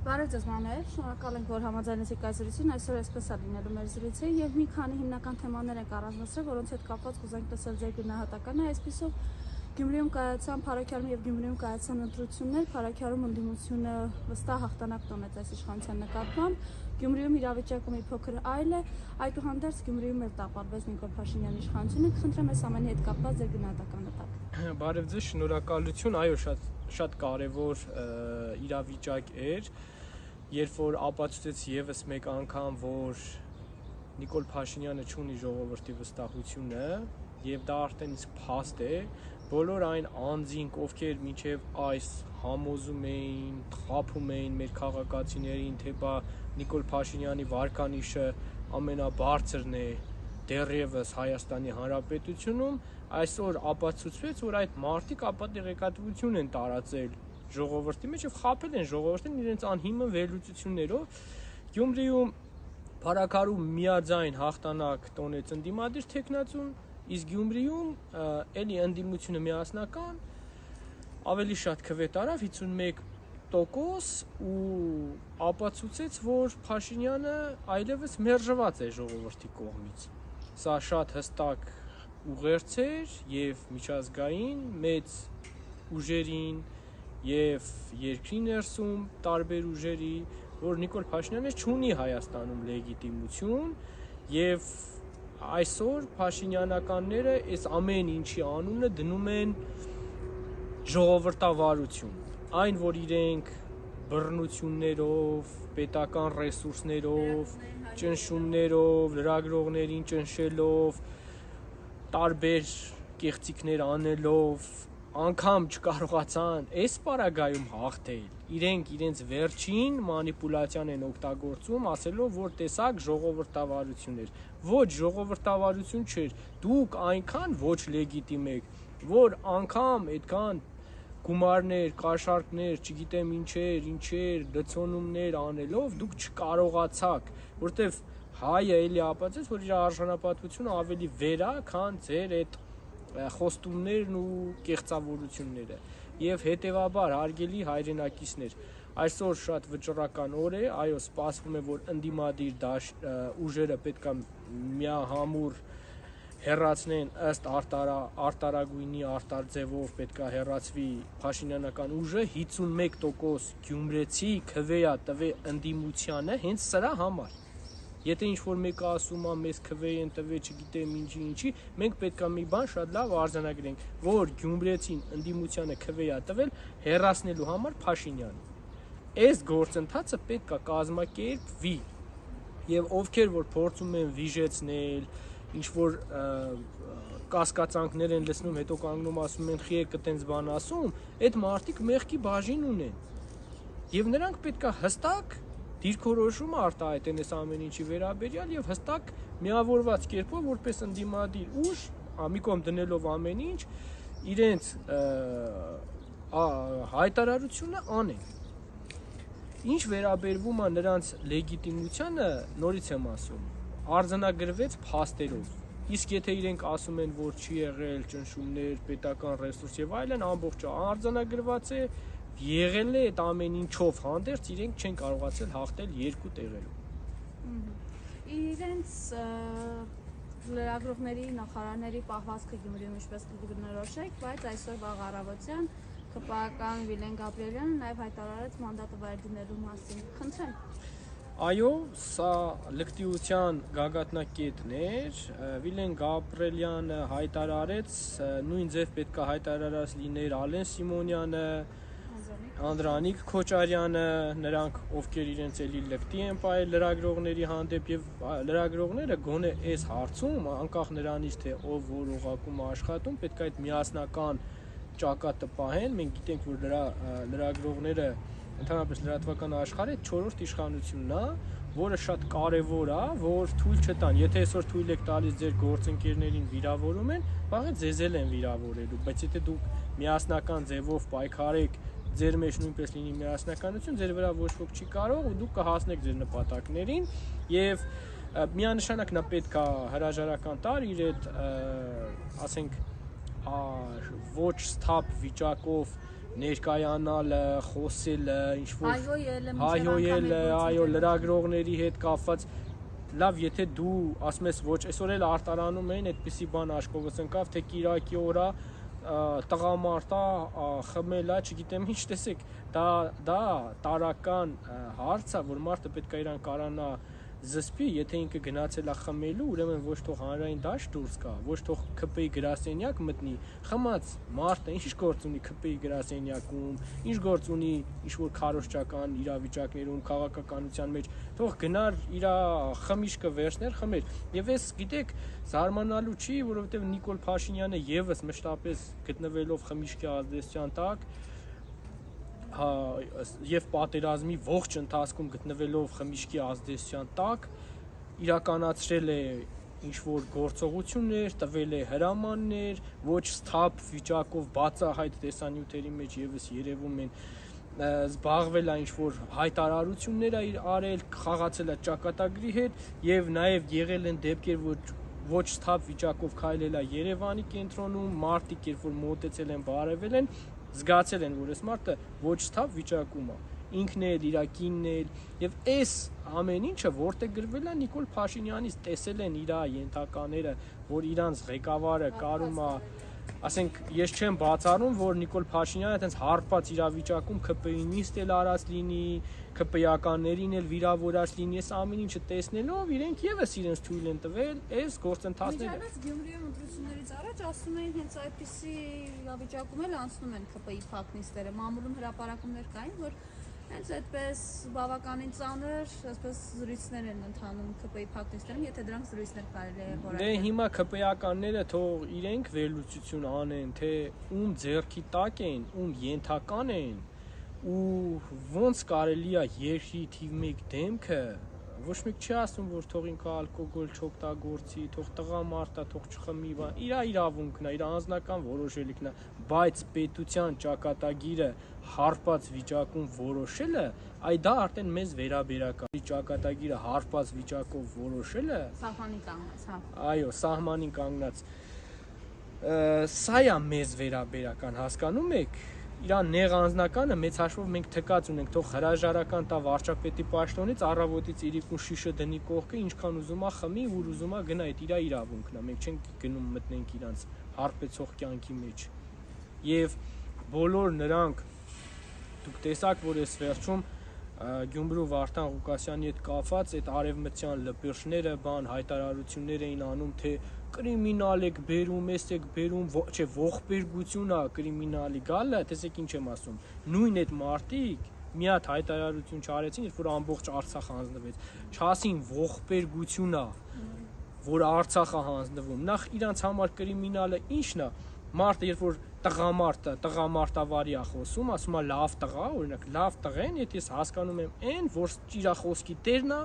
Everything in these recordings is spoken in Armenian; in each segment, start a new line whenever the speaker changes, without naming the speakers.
Բարև ձեզ մաներ, շնորհակալ ենք, որ համաձայնեցիք այս զրույցին, այսօր այսպես է լինելու մեր զրույցը եւ մի քանի հիմնական թեմաներ ենք առանձնացրել, որոնց հետ կապված կուզենք լսել ձեր գնահատականը, այսպիսով Գյումրիում կայացան Փարաքյարում եւ Գյումրիում կայացան ընտրություններ, Փարաքյարում ընդդիմությունը վստահ հաղթանակ տոնեց այս իշխանության նկատմամբ, Գյումրիում իրավիճակը մի փոքր այլ է, այդուհանդերձ Գյումրիում էլ տապալվեց Նիկոլ Փաշինյանի իշխանությունը, խնդրեմ այս ամենի հետ կապված ձեր գնահատականը տաք։
Բարև ձեզ, շնորհակալություն, այո, շատ կարևոր իրավիճակ էր, երբ որ ապացուցեց եւս մեկ անգամ, որ Նիկոլ Փաշինյանը չունի ժողովրդի վստահությունը եւ դա արդեն իսկ փաստ է, բոլոր այն անձինք, ովքեր մինչեւ այս համոզում էին, խաբում էին մեր քաղաքացիներին, թե բա Նիկոլ Փաշինյանի վարկանիշը ամենաբարձրն է դեռևս Հայաստանի Հանրապետությունում, այսօր ապացուցվեց, որ այդ մարդիկ ապատեղեկատվություն են տարածել ժողովրդի մեջ եւ խաբել են ժողովրդին իրենց անհիմն վերլուծություններով։ Գյումրիում Փարաքարում միաձայն հաղթանակ տոնեց ընդդիմադիր թեկնածուն, իսկ Գյումրիում էլի ընդդիմությունը միասնական ավելի շատ քվետ արավ 51% ու ապացուցեց, որ Փաշինյանը այլևս մերժված է ժողովրդի կողմից։ Սա շատ հստակ ուղերձ էր եւ միջազգային մեծ ուժերին եւ երկրի ներսում տարբեր ուժերի, որ Նիկոլ Փաշինյանը չունի Հայաստանում լեգիտիմություն եւ այսօր Փաշինյանականները այս ամեն ինչի անունը դնում են ժողովրդավարություն, այն որ իրենք բռնություններով, պետական ռեսուրսներով, ճնշումներով, լրագրողներին ճնշելով, տարբեր կեղծիքներ անելով, անգամ չկարողացան այս պարագայում հաղթել։ Իրենք իրենց վերջին մանիպուլյացիան են օգտագործում, ասելով, որ տեսակ ժողովրդավարություն էր։ Ոչ, ժողովրդավարություն չէր։ Դուք այնքան ոչ լեգիտիմ եք, որ անգամ այդքան գումարներ, կաշառքներ, չգիտեմ ինչեր, լցոնումներ անելով դուք չկարողացաք, որտեվ հայը էլի ապացուցեց, որ իր արժանապատվությունը ավելի վեր է, քան ձեր այդ խոստումներն ու կեղծավորությունները։ Եվ հետևաբար հարգելի հայրենակիցներ, այսօր շատ վճռական օր է, այո, սպասվում է, որ ընդդիմադիր ուժերը պետք է միահամուռ հեռացնեն ըստ արտարագույնի արտարձևով պետք է հեռացվի Փաշինյանական ուժը 51% գյումրեցի քվեա տվե ընդդիմությանը հենց սրա համար։ Եթե ինչ-որ մեկը ասում է մեզ քվե են տվել, չգիտեմ ինչի, մենք պետք է մի բան շատ լավ արձանագրենք, որ գյումրեցին ընդդիմությանը քվեա տվել հեռացնելու համար Փաշինյանին։ Այս գործընթացը պետք է կազմակերպվի եւ ովքեր որ փորձում են վիժեցնել, ինչ-որ կասկածանքներ են լցնում, հետո կանգնում ասում են խի եք այտենց բան ասում, այդ մարդիկ մեղքի բաժին ունեն։ Եւ նրանք պետք է հստակ դիրքորոշում արտահայտեն այս ամեն ինչի վերաբերյալ եւ հստակ միավորված կերպով որպես ընդդիմադիր ուժ, մի կողմ դնելով ամեն ինչ, իրենց հայտարարությունը անեն։ Ինչ վերաբերվում է նրանց լեգիտիմությանը, նորից եմ ասում, արձանագրվեց փաստերով։ Իսկ եթե իրենք ասում են, որ չի եղել ճնշումներ, պետական ռեսուրս եւ այլն, ամբողջը արձանագրված է, եղել է այդ ամեն ինչով հանդերձ իրենք չեն կարողացել հաղթել երկու տեղերում։
Իրենց լրագրողների, նախարարների պահվածքը Գյումրիում ինչպես կգնորոշեք, բայց այսօր վաղ առավոտյան ԿՊԱ-ական Վիլեն Գաբրիելյանը նաև հայտարարեց մանդատը վայր դնելու մասին։ Խնդրեմ։
Այո, սա լկտիության գագաթնակետն էր, Վիլեն Գաբրիելյանը հայտարարեց, նույն ձև պետք է հայտարարած լիներ Ալեն Սիմոնյանը, Անդրանիկ Քոչարյանը, նրանք ովքեր իրենց էլի լկտի են պահել լրագրողների հանդեպ եւ լրագրողները գոնե այս հարցում, անկախ նրանից թե ով որ ուղղակում աշխատում, պետք է այդ միասնական ճակատը պահեն, մենք գիտենք, որ լրագրողները ընդհանրապես լրատվական աշխարհի 4-րդ իշխանությունն է, որը շատ կարևոր է, որ թույլ չտան, եթե այսօր թույլ եք տալիս ձեր գործընկերներին վիրավորում են, վաղը ձեզ էլ են վիրավորելու, բայց եթե դուք միասնական ձևով պայքարեք, ձեր մեջ նույնպես լինի միասնականություն, ձեր վրա ոչ ոք չի կարող ու դուք կհասնեք ձեր նպատակներին եւ միանշանակ նա պետք է հրաժարական տար իր այդ ասենք ոչ սթափ վիճակով ներկայանալը, խոսելը, ինչ-որ
հայհոյելը,
այո, լրագրողների հետ կապված լավ, եթե դու ասում ես ոչ, այսօր էլ արտարանում էին այդպիսի բան աշխովս ընկավ, թե Կիրակի օրա տղամարդա խմելա, չգիտեմ ինչ, տեսեք, դա տարական հարց է, որ մարդը պետք է իրան կարանա զսպի, եթե ինքը գնացել է խմելու, ուրեմն ոչ թող հանրային դաշտ դուրս գա, ոչ թող ՔՊ-ի գրասենյակ մտնի, խմած մարդը ինչ գործ ունի ՔՊ-ի գրասենյակում, ինչ գործ ունի ինչ-որ քարոզչական իրավիճակներում, քաղաքականության մեջ, թող գնար իր խմիչքը վերցներ, խմեր։ Եվ այս գիտեք, զարմանալու չի, որովհետև Նիկոլ Փաշինյանը եւս մշտապես գտնվելով խմիչքի ազդեցության տակ եւ պատերազմի ողջ ընթացքում գտնվելով խմիչքի ազդեցության տակ իրականացրել է ինչ-որ գործողություններ, տվել է հրամաններ, ոչ սթափ վիճակով բացահայտ տեսանյութերի մեջ եւս երևում են զբաղվել է ինչ-որ հայտարարություններ արել, խաղացել է ճակատագրի հետ եւ նաեւ եղել են դեպքեր, որ ոչ սթափ վիճակով քայլել է Երևանի կենտրոնում, մարդիկ երբ որ մոտեցել են, բարևել են, զգացել են, որ այս մարդը ոչ սթափ վիճակում է, ինքն էլ, իր կինն էլ, եւ այս ամեն ինչը որտեղ գրվել է Նիկոլ Փաշինյանից, տեսել են իր ենթակաները, որ իրանց ղեկավարը կարում է, ասենք, ես չեմ բացառում, որ Նիկոլ Փաշինյանը այդպես հարբած իրավիճակում ՔՊ-ի նիստ էլ արած լինի, ՔՊ-ականներին էլ վիրավորած լինի, այս ամեն ինչը տեսնելով իրենք եւս իրենց թույլ են տվել այս գործընթացները։
Միջանաց Գյումրիում ընտրություններից առաջ ասում էին հենց այդպիսի իրավիճակում էլ անցնում են ՔՊ-ի փակ նիստերը, մամուլում հրապարակումներ կային, որ հենց այդպես բավականին ծանր, այսպես զրույցներ են ընթանում ՔՊ-ի փակ նիստերում, եթե դրանք զրույցներ կարելի է որակել։
Դե հիմա ՔՊ-ականները թող իրենք վերլուծություն անեն, թե ում ձեռքի տակ են, ում ենթական են ու ոնց կարելի է երկրի թիվ 1 դեմքը ոչ մեկ չի ասում, որ թող ինքը ալկոգոլ չօգտագործի, թող տղամարդա, թող չխմի, իր իրավունքն է, իր անձնական որոշելիքն է, բայց պետության ճակատագիրը հարբած վիճակում որոշելը, այ դա արդեն մեզ վերաբերական։ Ճակատագիրը հարբած վիճակով որոշելը
Սահմանին կանգնած, հա։
Այո, սահմանին կանգնած։ Սա է մեզ վերաբերական, հասկանում եք։ Իրան նեղ անձնականը մեծ հաշվով մենք թկած ունենք, թող հրաժարական տա վարչապետի պաշտոնից, առավոտից իրիկուն շիշը դնի կողքը, ինչքան ուզում է խմի, ուր ուզում է գնա, այդ իր իրավունքն է, մենք չենք գնում մտնենք իրանց հարբեցող կյանքի մեջ։ Եվ բոլոր նրանք, դուք տեսաք, որ այս վերջում Գյումրու Վարդան Ղուկասյանի հետ կապված այդ արևմտյան լպերշները հայտարարություններ էին անում, թե կրիմինալ եք բերում, ես եք բերում, չէ, ողբերգություն է կրիմինալի գալը, տեսեք ինչ եմ ասում։ Նույն այդ մարտիկ մի հատ հայտարարություն չարեցին, երբ որ ամբողջ Արցախ հանձնվեց։ Չասին ողբերգություն է, որ Արցախը հանձնվում։ Նախ իրանց համար կրիմինալը ի՞նչն է։ Մարդը երբ որ տղամարտավարի է խոսում, ասում է լավ տղա, օրինակ լավ տղեն, եթե ես հասկանում եմ այն, որ իր խոսքի տերն է,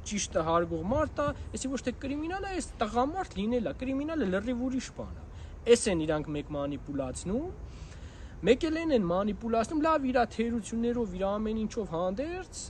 ճիշտը հարգող մարդ է, այսինքն ոչ թե կրիմինալ է, այս տղամարդ լինել է, կրիմինալը լրիվ ուրիշ բան է։ Էս են իրանք մեկ մանիպուլացնում, մեկ էլ են մանիպուլացնում, լավ իր թերություններով, իր ամեն ինչով հանդերձ,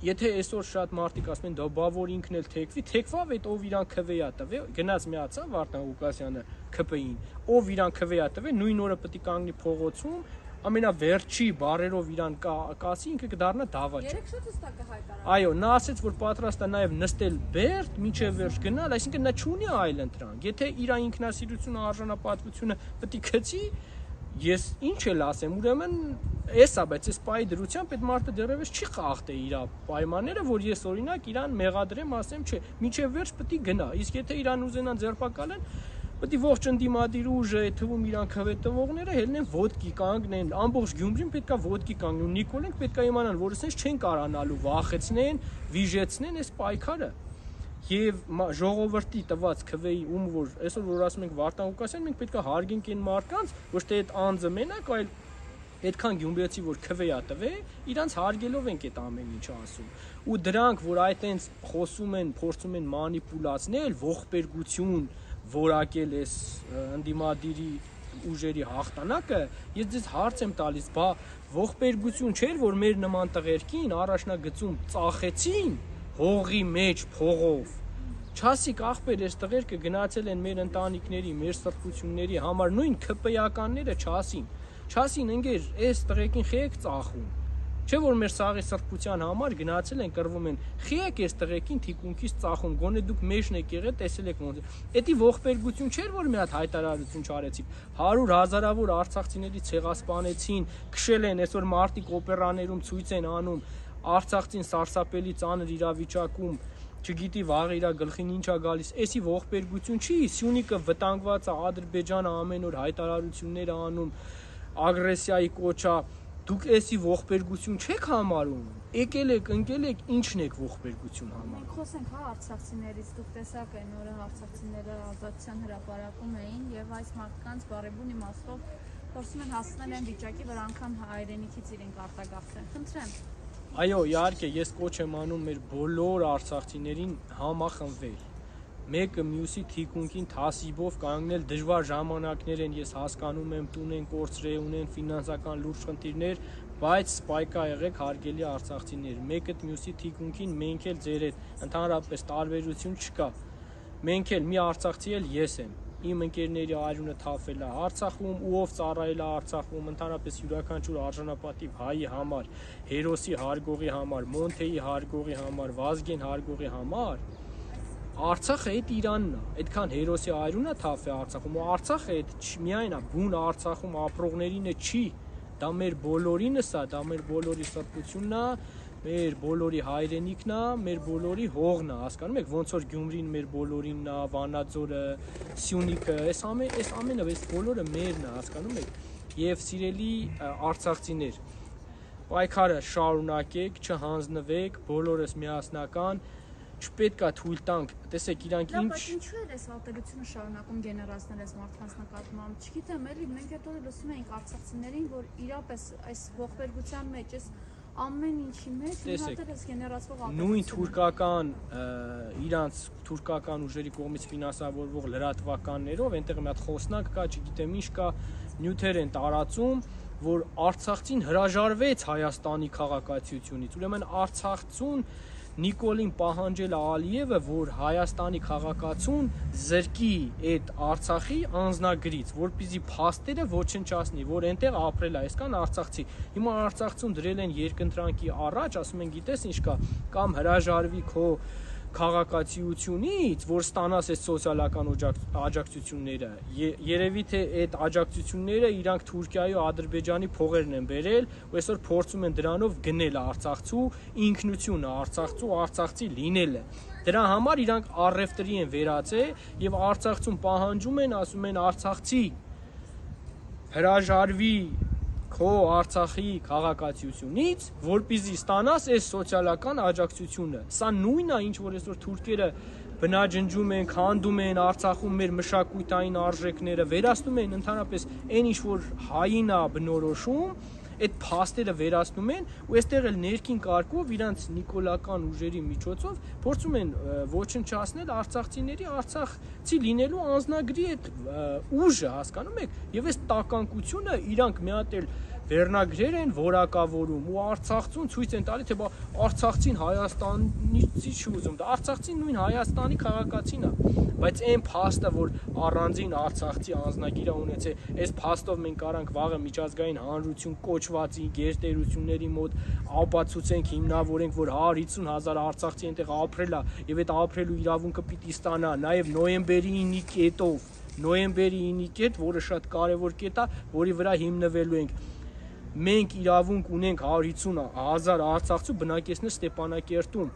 եթե այսօր շատ մարդիկ ասում են դա բա որ ինքն էլ թեքվավ այդ ով իրան քվեա տվե, գնաց միացա Վարդան Ղուկասյանը ՔՊ-ին, ով իրան քվեա տվե, նույն օրը պետք է կանգնի փողոցում, ամենավերջի բարերով իրան կասի, ինքը կդառնա դավաճ։
Երեք շատ հստակ է հայտարարել։
Այո, նա ասեց, որ պատրաստ է նաև նստել բերդ, մինչև վերջ գնալ, այսինքն նա չունի այլ ընտրանք։ Եթե իր ինքնասիրությունը, արժանապատվությունը պետք է գցի, ես ինչ էլ ասեմ, ուրեմն էսա, բայց այս պայի դրությամբ այդ մարդը դեռևս չի խախտել իր պայմանները, որ ես օրինակ իրան մեղադրեմ, ասեմ, չէ, մինչև վերջ պետք է գնա։ Իսկ եթե իրան ուզենան ձերբակալեն, պետք է ողջ ընդդիմադիր ուժը, այդ թվում իրան քվե տվողները հելնեն ոդկի կանգնեն, ամբողջ Գյումրին պետք է ոդկի կանգնեն, Նիկոլենք պետք է իմանան, որ ասենց չեն կարանալու վախեցնեն, վիժեցնեն այս պայքարը։ Եվ ժողովրդի տված քվեի որ այսօր որ ասում ենք Վարդան Ղուկասյան, մենք պետք է հարգենք այն մարդկանց, ոչ թե այդ անձը մենակ, այլ այդքան գյումրեցի որ քվեա տվե, իրանց հարգելով ենք այդ ամեն ինչը ասում։ Ու դրանք, որ այտենց խոսում են, փորձում են մանիպուլացնել, ողբերգություն որակել այս ընդդիմադիրի ուժերի հաղթանակը, ես ձեզ հարց եմ տալիս, բա ողբերգություն չէր, որ մեր նման տղերքին առաջնագծում ծախեցին հողի մեջ փողով։ Չասիկ ախպեր, այս տղերքը գնացել են մեր ընտանիքների, մեր սրբությունների համար, նույն ՔՊ-ականները չասին, Չասին ընկեր, այս տղեկին խի եք ծախում։ Չէ որ մեր սաղի սրբության համար գնացել են կռվում են, խի եք այս տղեկին թիկունքից ծախում, գոնե դուք մեջն եք եղել, տեսել եք ոնց։ Էդի ողբերգություն չէր որ մի հատ հայտարարություն չարեցին։ 100 հազարավոր արցախցիների ցեղասպանեցին, քշել են, այսօր մարտիկ օպերաներում ցույց են անում, Արցախցին սարսափելի ծանր իրավիճակում, չգիտի վաղ իրա գլխին ինչ է գալիս, էսի ողբերգություն չի, Սյունիքը վտանգված է, Ադրբեջանը ամեն օր հայտարարություններ է անում, ագրեսիայի կոչ է, դուք էսի ողբերգություն չեք համարում, եկել եք, ընկել եք, ինչն եք ողբերգություն համարում։
Մենք խոսենք հա արցախցիներից, դուք տեսակ այն օրը արցախցիները ազատության հրապարակում էին եւ այս մարդկանց բարեբուն իմաստով փորձում են հասնել այն վիճակի, որ անգամ հայրենիքից իրենք արտագաղթեն։ Խնդրեմ։
Այո, իհարկե, ես կոչ եմ անում մեր բոլոր արցախցիներին համախմբվել։ Մեկը մյուսի թիկունքին թասիբով կանգնել դժվար ժամանակներ են, ես հասկանում եմ, տուն են կորցրել, ունեն ֆինանսական լուրջ խնդիրներ, բայց սպայկա եղեք հարգելի արցախցիներ։ Մեկը մյուսի թիկունքին, մենք էլ ձեր հետ, ընդհանրապես տարբերություն չկա։ Մենք էլ մի արցախցի էլ ես եմ։ Իմ ընկերների արյունը թափվել է Արցախում, ու ով ծառայել է Արցախում, ընդհանրապես յուրաքանչյուր արժանապատիվ հայի համար, հերոսի հարգողի համար, Մոնթեի հարգողի համար, Վազգեն հարգողի համար, Արցախը այդ Իրանն է, այդքան հերոսի արյունը թափվել Արցախում, ու Արցախը այդ միայն է, բուն Արցախում ապրողներինը չի, դա մեր բոլորինս է, դա մեր բոլորի սրբությունն է, մեր բոլորի հայրենիքն է, մեր բոլորի հողն է, հասկանում եք, ոնց որ Գյումրին մեր բոլորինն է, Վանաձորը, Սյունիքը, այս ամենը, այս բոլորը մերն է, հասկանում եք, եւ սիրելի արցախցիներ, պայքարը շարունակեք, չհանձնվեք, բոլորս միասնական, չպետք է թույլ տանք, տեսեք իրանք ինչ։
Բայց ինչու է այս ատելությունը շարունակում գեներացնել այս մարդկանց նկատմամբ։ Չգիտեմ, էլի մենք հետո լսում ենք արցախցիներին, որ իրապես այս ողբերգության մեջ էս ամեն ինչի մեջ հատել էս գեներացվող ատելությունը։
Նույն թուրքական իրանց թուրքական ուժերի կողմից ֆինանսավորվող լրատվականներով այնտեղ մի հատ խոսնակ կա, չգիտեմ ինչ կա, նյութեր են տարածում, որ Արցախցին հրաժարվեց Հայաստանի քաղաքացիությունից։ Ուրեմն Արցախցուն Նիկոլին պահանջել է Ալիևը, որ Հայաստանի քաղաքացուն զրկի այդ Արցախի անձնագրից, որպեսզի փաստերը ոչնչացնի, որ այնտեղ ապրել է, այսքան արցախցի։ Հիմա Արցախցուն դրել են երկընտրանքի առաջ, ասում են, գիտես ինչ կա, կամ հրաժարվի քո քաղաքացիությունից, որ ստանաս այս սոցիալական աջակցությունները։ Երևի թե այդ աջակցությունները իրանք Թուրքիայի ու Ադրբեջանի փողերն են բերել, ու այսօր փորձում են դրանով գնել արցախցու ինքնությունը, արցախցու արցախցի լինելը։ Դրա համար իրանք առևտրի են վերածել եւ Արցախցուն պահանջում են, ասում են արցախցի հրաժարվի քո Արցախի քաղաքացիությունից, որպեսզի ստանաս այս սոցիալական աջակցությունը։ Սա նույնն է, ինչ որ այսօր թուրքերը բնաջնջում են, քանդում են Արցախում մեր մշակութային արժեքները, վերացնում են ընդհանրապես այն ինչ որ հային է բնորոշում, այդ փաստերը վերացնում են ու այստեղ էլ ներքին կարգով իրանց նիկոլական ուժերի միջոցով փորձում են ոչնչացնել արցախցիների արցախցի լինելու անձնագրի այդ ուժը, հասկանում եք, եւ այս տականկությունը իրանք մի հատ էլ վերնագրեր են որակավորում ու արցախցուն ցույց են տալի թե արցախցին Հայաստանից չի ուզում, դա արցախցին նույն Հայաստանի քաղաքացին է, բայց այն փաստը, որ առանձին արցախցի անձնագիր է ունեցել, այս փաստով մենք կարանք վաղը միջազգային հանրություն կոչվածի գերտերությունների մոտ ապացուցենք, հիմնավորենք, որ 150,000 արցախցի այնտեղ ապրել է եւ այդ ապրելու իրավունքը պիտի ստանա, նաեւ նոյեմբերի 9-ի կետով, նոյեմբերի 9-ի կետ, որը շատ կարեւոր կետ է, որի վրա հիմնվելու ենք։ Մենք իրավունք ունենք 150,000 արցախցու բնակեցնել Ստեփանակերտում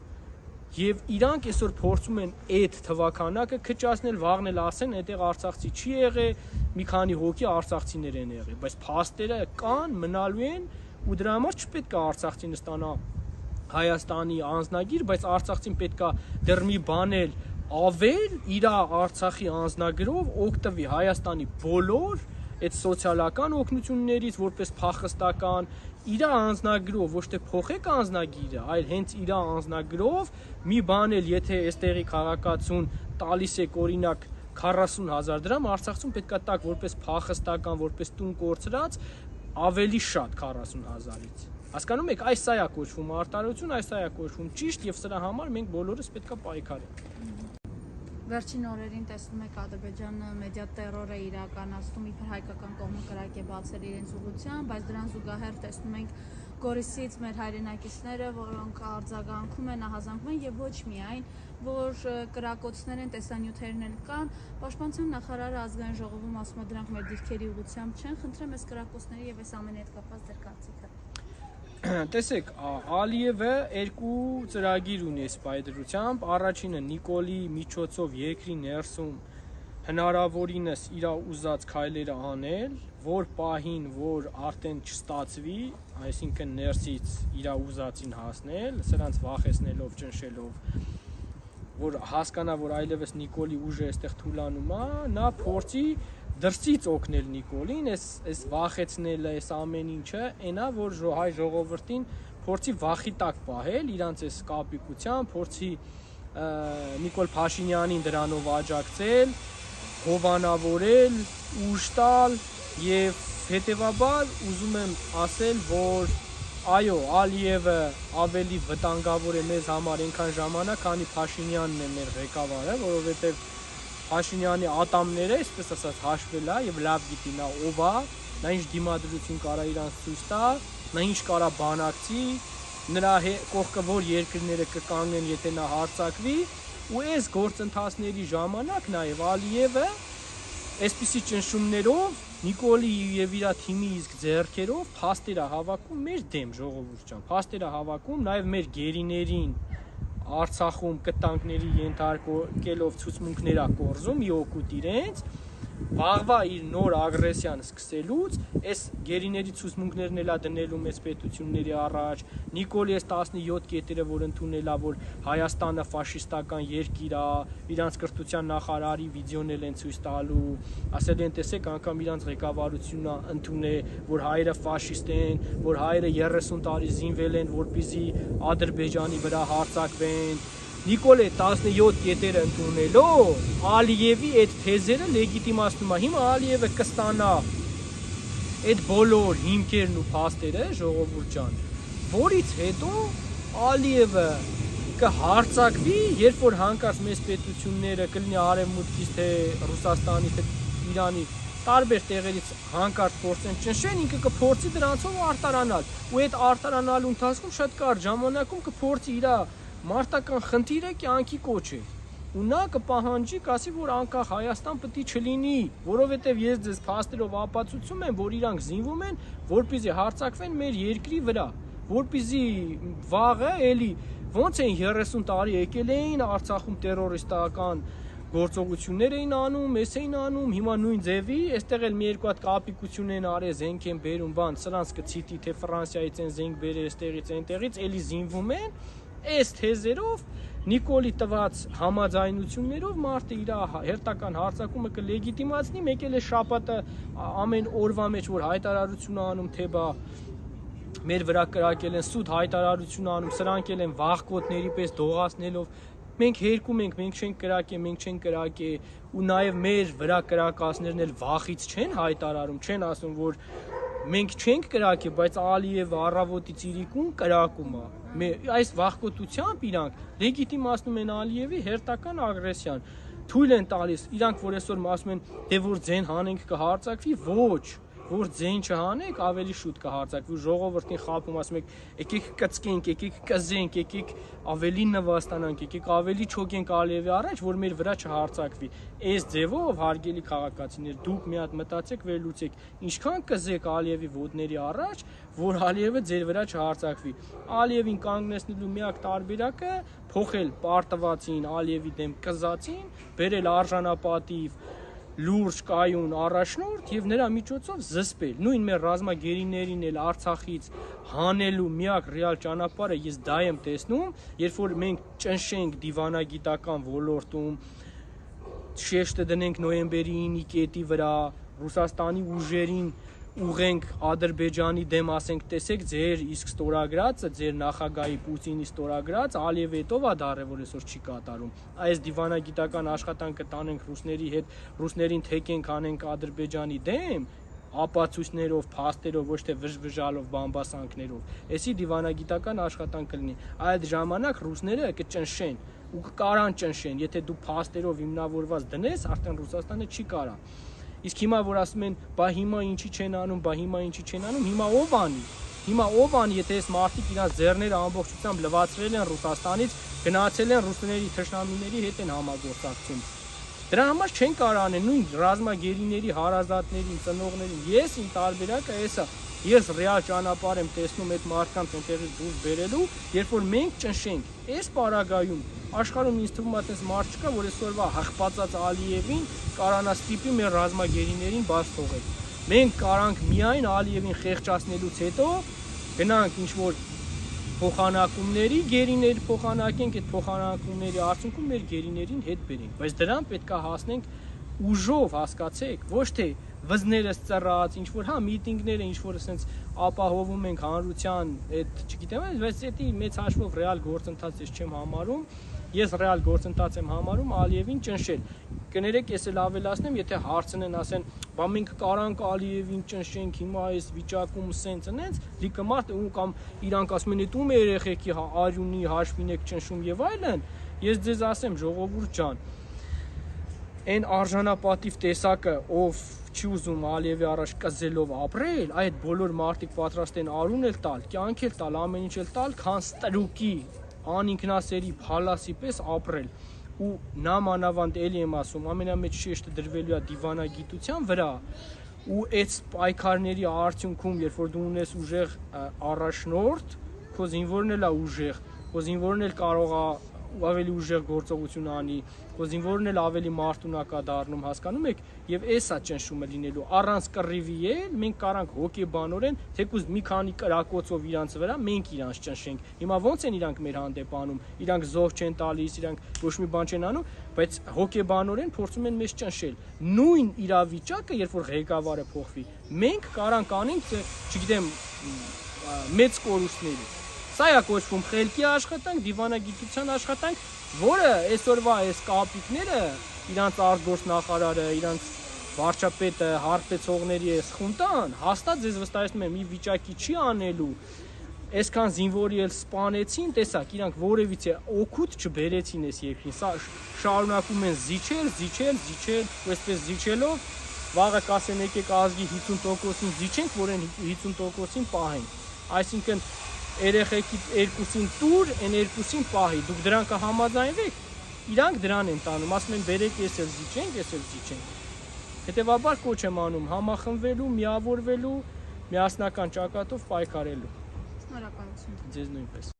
եւ իրանք այսօր փորձում են այդ թվականակը քչացնել, վաղն էլ ասեն, այդտեղ արցախցի չի եղել, մի քանի հոգի արցախցիներ են եղել, բայց փաստերը կան, մնալու են ու դրա համար չպետք է արցախցին ստանա Հայաստանի անձնագիր, բայց արցախցին պետք է դեռ մի բան էլ ավել իր Արցախի անձնագրով օգտվի Հայաստանի բոլոր այդ սոցիալական օգնություններից որպես փախստական իր անձնագրով ոչ թե փոխեք անձնագիրը, այլ հենց իր անձնագրով մի բան էլ եթե այստեղի քաղաքացուն տալիս եք օրինակ 40,000 դրամ, Արցախցուն պետքա տակ որպես փախստական, որպես տուն կորցրած ավելի շատ 40,000-ից։ Հասկանում եք, այս սա է կոչվում արտարություն, այս սա է կոչվում ճիշտ եւ սրա համար մենք բոլորս պետքա պայքարենք։
Վերջին օրերին տեսնում եք Ադրբեջանը մեդիա տերոր է իրականացնում, իբր հայկական կողմը կրակ է բացել իրենց ուղղությամբ, բայց դրան զուգահեռ տեսնում ենք Գորիսից մեր հայրենակիցները, որոնք արձագանքում են, ահազանգում են եւ ոչ միայն, որ կրակոցներ են, տեսանյութերն են կան, Պաշտպանության նախարարը ազգային ժողովում ասում է դրանք մեր դիրքերի ուղղությամբ չեն, խնդրեմ այս կրակոցների եւ այս ամենի հետ կապված ձեր կարծիքը։
Տեսեք, Ալիևը երկու ծրագիր ունի այս պայդրությամբ, առաջինը Նիկոլի միջոցով երկրի ներսում հնարավորինս իր ուզած քայլերը անել, որ պահին, որ արդեն չստացվի, այսինքն ներսից իր ուզածին հասնել, սրանց վախեցնելով, ճնշելով, որ հասկանա, որ այլևս Նիկոլի ուժը այստեղ թուլանում է, նա փորձի դրսից օգնել Նիկոլին, այս վախեցնելը, այս ամեն ինչը, այնա, որ հայ ժողովրդին փորձի վախի տակ պահել, իրանց այս կապիկությամբ, փորձի Նիկոլ Փաշինյանին դրանով աջակցել, հովանավորել, ուժ տալ եւ հետեւաբար ուզում եմ ասել, որ այո, Ալիևը ավելի վտանգավոր է մեզ համար այնքան ժամանակ, քանի Փաշինյանն է մեր ղեկավարը, որովհետեւ Փաշինյանի ատամները, այսպես ասած, հաշվել է եւ լավ գիտի նա ով է, նա ինչ դիմադրություն կարա իրանց ցույց տա, նա ինչ կարա բանակցի, նրա կողքը որ երկրները կկանգնեն, եթե նա հարձակվի, ու այս գործընթացների ժամանակ նաեւ Ալիևը այսպիսի ճնշումներով Նիկոլի եւ իր թիմի իսկ ձեռքերով փաստեր է հավաքում մեր դեմ ժողովուրդ ջան, փաստեր է հավաքում նաեւ մեր գերիներին Արցախում կտանկների ենթարկելով ցուցմունքներ կորզում մի օգուտ իրենց վաղվա իր նոր ագրեսիան սկսելուց այս գերիների ցուցմունքներն էլա դնելու մեծ պետությունների առաջ Նիկոլի այս 17 կետերը որ ընդունել է որ Հայաստանը ֆաշիստական երկիր է իրանց կրթության նախարարի վիդեոն էլ են ցույց տալու ասել են տեսեք անգամ իրանց ղեկավարությունն է ընդունել որ հայերը ֆաշիստ են որ հայերը 30 տարի զինվել են որպեսզի Ադրբեջանի վրա հարձակվեն Նիկոլե 17 կետերը ընդունելով Ալիևի այդ թեզերը լեգիտիմացնում է հիմա Ալիևը կստանա այդ բոլոր հիմքերն ու փաստերը ժողովուրդ ջան որից հետո Ալիևը կհարձակվի երբ որ հանկարծ մեծ պետությունները կլինի արևմուտքից թե Ռուսաստանից թե Իրանի տարբեր տեղերից հանկարծ փորձեն ճնշեն ինքը կփորձի դրանցով արտարանալ ու այդ արտարանալու ընթացքում շատ կարճ ժամանակում կփորձի իր մարտական խնդիրը կյանքի կոչել ու նա կպահանջի կասի որ անկախ Հայաստան պետք է չլինի որովհետև ես ձեզ փաստերով ապացուցում եմ որ իրանք զինվում են որպեսզի հարձակվեն մեր երկրի վրա որպեսզի վաղը էլի ոնց են 30 տարի եկել էին Արցախում terroristական գործողություններ էին անում, էս էին անում, հիմա նույն ձևի, այստեղ էլ մի երկու հատ կապիկություն են արել, զենք են բերում, բան, սրանց կցիտի թե Ֆրանսիայից են զենք բերել, այստեղից, այնտեղից, էլի զինվում են, այս թեզերով Նիկոլի տված համաձայնություններով մարդը իր հերթական հարձակումը կլեգիտիմացնի, մեկ էլ է շաբաթը ամեն օրվա մեջ որ հայտարարություն անում, թե բա մեր վրա կրակել են սուտ հայտարարություն անում, սրանք էլ են վախկոտների պես դողացնելով մենք հերկում ենք, մենք չենք կրակե, մենք չենք կրակե ու նաև մեր վրա կրակածներն էլ վախից չեն հայտարարում, չեն ասում, որ մենք չենք կրակե, բայց Ալիևը առավոտի ծիրիկուն կրակում է։ Այս վախկոտությամբ իրանք լեգիտիմացնում են Ալիևի հերթական ագրեսիան։ Թույլ են տալիս, իրանք որ այսօր ասում են, դե որ ձեն հանենք կհարձակվի, ոչ որ ձեն չհանեք, ավելի շուտ կհարձակվի ու ժողովրդին խաբում ասում եք, եկեք կծկենք, եկեք կզենք, եկեք ավելի նվաստանանք, եկեք ավելի չոգենք Ալիևի առաջ, որ մեր վրա չհարձակվի։ Այս ձևով հարգելի քաղաքացիներ, դուք մի հատ մտածեք, վերլուծեք, ինչքան կզեք Ալիևի ոտների առաջ, որ Ալիևը ձեր վրա չհարձակվի։ Ալիևին կանգնեցնելու միակ տարբերակը փոխել պարտվածին Ալիևի դեմ կզածին, բերել արժանապատիվ լուրջ կայուն առաջնորդ եւ նրա միջոցով զսպել նույն մեր ռազմագերիներին էլ Արցախից հանելու միակ ռեալ ճանապարհը ես դա եմ տեսնում երբ որ մենք ճնշենք դիվանագիտական ոլորտում շեշտը դնենք նոյեմբերի 9-ի կետի վրա Ռուսաստանի ուժերին ուղենք Ադրբեջանի դեմ ասենք տեսեք ձեր իսկ ստորագրածը ձեր նախագահի Պուտինի ստորագրած Ալիևը հետով է դարել որ այսօր չի կատարում այս դիվանագիտական աշխատանքը տանենք ռուսների հետ ռուսներին թեկենք անենք Ադրբեջանի դեմ ապացույցներով, փաստերով, ոչ թե վժվժալով, բամբասանքներով։ Էսի դիվանագիտական աշխատանք կլինի։ Այդ ժամանակ ռուսները կճնշեն ու կկարան ճնշեն, եթե դու փաստերով հիմնավորված դնես, արդեն Ռուսաստանը չի կարա։ Իսկ հիմա որ ասում են, բա հիմա ինչի չեն անում, բա հիմա ինչի չեն անում, հիմա ով անի։ Հիմա ով անի, եթե այս մարդիկ իրաց ձեռները ամբողջությամբ լվացրել են Ռուսաստանից, գնացել են ռուսների թշնամիների հետ են համագործակցում։ Դրա համար չեն կարող անել նույն ռազմագերիների, հարազատներին, ծնողներին։ Ես իմ տարբերակը էսա։ Ես ռեալ ճանապարհ եմ տեսնում այդ մարդկանց այնտեղից դուրս բերելու, երբ որ մենք ճնշենք, այս պարագայում աշխարհում ինձ թվում է այդպես մարդ չկա, որ այսօրվա հաղպացած Ալիևին կարանա ստիպի մեր ռազմագերիներին բաց թողել։ Մենք կարանք միայն Ալիևին խեղճացնելուց հետո գնանք ինչ-որ փոխանակումների գերիներ փոխանակենք, այդ փոխանակումների արդյունքում մեր գերիներին հետ բերենք, բայց դրան պետք է հասնենք ուժով, հասկացեք, ոչ թե վզներս ծռած, ինչ որ հա միտինգները, ինչ որ ասենց ապահովում ենք հանրության, այդ չգիտեմ, բայց դա մեծ հաշվով ռեալ գործընթաց ես չեմ համարում, ես ռեալ գործընթաց եմ համարում Ալիևին ճնշել։ Կներեք, ես էլ ավելացնեմ, եթե հարցնեն, ասեն, բա մենք կարանք Ալիևին ճնշենք, հիմա այս վիճակում սենց ընենց, լիքը մարդ ու կամ իրանք ասում են, «Ում է երեխեքի արյունի հաշվին եք ճնշում» եւ այլն, ես ձեզ ասեմ, ժողովուրդ ջան, այն արժանապատիվ տեսակը, ով չի ուզում Ալիևի առաջ կզելով ապրել, այդ բոլոր մարդիկ պատրաստ են արուն էլ տալ, կյանք էլ տալ, ամեն ինչ էլ տալ, քան ստրուկի, անինքնասերի, փալասի պես ապրել։ Ու նամանավանդ էլի եմ ասում, ամենամեծ շեշտը դրվելու է դիվանագիտության վրա, ու այդ պայքարների արդյունքում, երբ որ դու ունես ուժեղ առաջնորդ, քո զինվորն էլ է ուժեղ, քո զինվորն էլ կարող է ավելի ուժեղ գործողություն անի, քո զինվորն էլ ավելի մարտունակ է դառնում, հասկանում եք, եւ էսա ճնշումը լինելու առանց կռիվի էլ մենք կարանք հոգեբանորեն թեկուզ մի քանի կրակոցով իրանց վրա մենք իրանց ճնշենք։ Հիմա ո՞նց են իրանք մեր հանդեպ անում, իրանք զոհ չեն տալիս, իրանք ոչ մի բան չեն անում, բայց հոգեբանորեն փորձում են մեզ ճնշել։ Նույն իրավիճակը, երբ որ ղեկավարը փոխվի, մենք կարանք անենք, չգիտեմ, մեծ կորուստների։ Սա է կոչվում խելքի աշխատանք, դիվանագիտության աշխատանք, որը այսօրվա այս կապիկները, իրանց արտգործնախարարը, իրանց վարչապետը, հարբեցողների այս խունտան, հաստատ ձեզ վստահեցնում եմ, մի վիճակի չի անելու, այսքան զինվորի էլ սպանեցին, տեսակ, իրանք որևիցե օգուտ չբերեցին այս երկրին, սա շարունակում են զիջել, ու այսպես զիջելով, վաղը կասեն եկեք ազգի 50%-ին զիջենք, որ այն 50%-ին պահենք, այսինքն երեխեքի երկուսին տուր, այն երկուսին պահի, դուք դրան կհամաձայնվեք, իրանք դրան են տանում, ասում են բերեք ես էլ զիջենք, հետևաբար կոչ եմ անում համախմբվելու, միավորվելու, միասնական ճակատով պայքարելու։
Շնորհակալություն։
Ձեզ նույնպես։